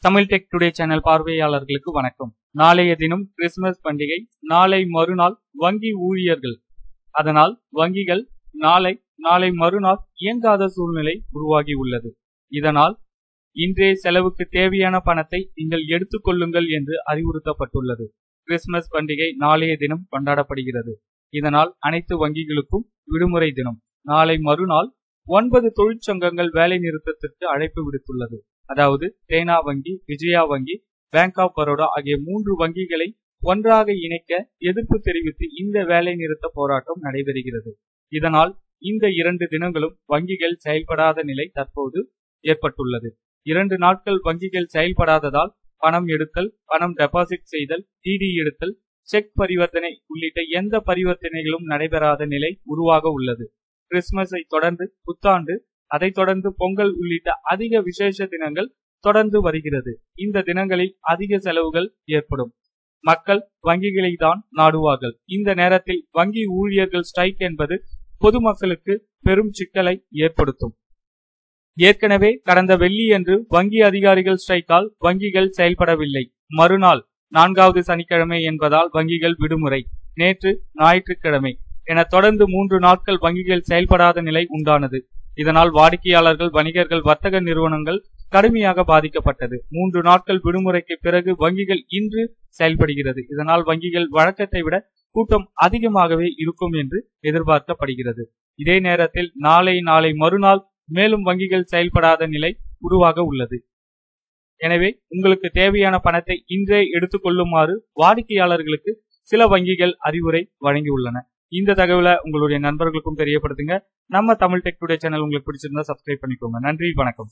Tamil tech today channel பார்வையாளர்களுக்கு வணக்கம். நாளைய தினம் கிறிஸ்துமஸ் பண்டிகை. நாளை மறுநாள் வங்கி ஊழியர்கள். அதனால் வங்கிகள் நாளை மறுநாள் இயங்காத சூழ்நிலை உருவாகி உள்ளது. இதனால் இன்றைய செலவுக்கு தேவையான பணத்தை நீங்கள் எடுத்துக் கொள்ளுங்கள் என்று அறிவுறுத்தப்பட்டுள்ளது. கிறிஸ்துமஸ் பண்டிகை நாளைய தினம் கொண்டாடப்படுகிறது. இதனால் அனைத்து வங்கிகளுக்கும் விடுமுறை தினம். நாளை மறுநாள் 9 தொழிற்சங்கங்கள் வேலை நிறுத்தத்திற்கு அழைப்பு விடுத்துள்ளது. அதாவது தேனா வங்கி, விஜயா வங்கி, பேங்க் ஆப் பரோடா ஆகிய 3 வங்கிகளை ஒன்றாக இணைக்க எதிர்ப்பு தெரிவித்து இந்த வேலை நிறுத்த போராட்டம் நடைபெறுகிறது. இதனால் இந்த 2 தினங்களும் வங்கிகள் செயல்படாத நிலை தற்போது ஏற்பட்டுள்ளது. 2 நாட்கள் வங்கிகள் செயல்படாததால் பணம் எடுத்தல், பணம் டெபாசிட் செய்தல், டிடி எடுத்தல், செக் பரிவர்த்தனை உள்ளிட்ட எந்த பரிவர்த்தனைகளும் நடைபெறாத நிலை உருவாக உள்ளது. கிறிஸ்துமஸை தொடர்ந்து புத்தாண்டு, அதைத் தொடர்ந்து பொங்கல் உள்ளிட்ட அதிக விசேஷ தினங்கள் தொடர்ந்து வருகிறது. இந்த தினங்களில் அதிக செலவுகள் ஏற்படும். மக்கள் வங்கிகளை தான் நாடுவார்கள். இந்த நேரத்தில் வங்கி ஊழியர்கள் ஸ்ட்ரைக் என்பது பொதுமக்களுக்கு பெரும் சிக்கலை ஏற்படுத்தும். ஏற்கனவே கடந்த வெள்ளியன்று வங்கி அதிகாரிகள் ஸ்ட்ரைக்கால் வங்கிகள் செயல்படவில்லை. மறுநாள் 4வது சனிக்கிழமை என்பதால் வங்கிகள் விடுமுறை. நேற்று ஞாயிற்றுக்கிழமை என தொடர்ந்து 3 நாட்கள் வங்கிகள் செயல்படாத நிலை உண்டானது. இதனால் வாடிக்கையாளர்கள், வணிகர்கள், வர்த்தக நிறுவனங்கள் கடுமையாக பாதிக்கப்பட்டது. 3 நாட்கள் விடுமுறைக்கு பிறகு வங்கிகள் இன்று செயல்படுகிறது. இதனால் வங்கிகள் வழக்கத்தை விட கூட்டம் அதிகமாகவே இருக்கும் என்று எதிர்பார்க்கப்படுகிறது. இதே நேரத்தில் நாளை மறுநாள் மேலும் வங்கிகள் செயல்படாத நிலை உருவாக உள்ளது. எனவே உங்களுக்கு தேவையான பணத்தை இன்றே எடுத்துக் கொள்ளுமாறு வாடிக்கையாளர்களுக்கு சில வங்கிகள் அறிவுரை வழங்கியுள்ளன. இந்த தகவலை உங்களுடைய நண்பர்களுக்கும் தெரியப்படுத்துங்க. நம்ம தமிழ் டெக் டுடே சேனல் உங்களுக்கு பிடிச்சிருந்தா சப்ஸ்கிரைப் பண்ணிக்கோங்க. நன்றி, வணக்கம்.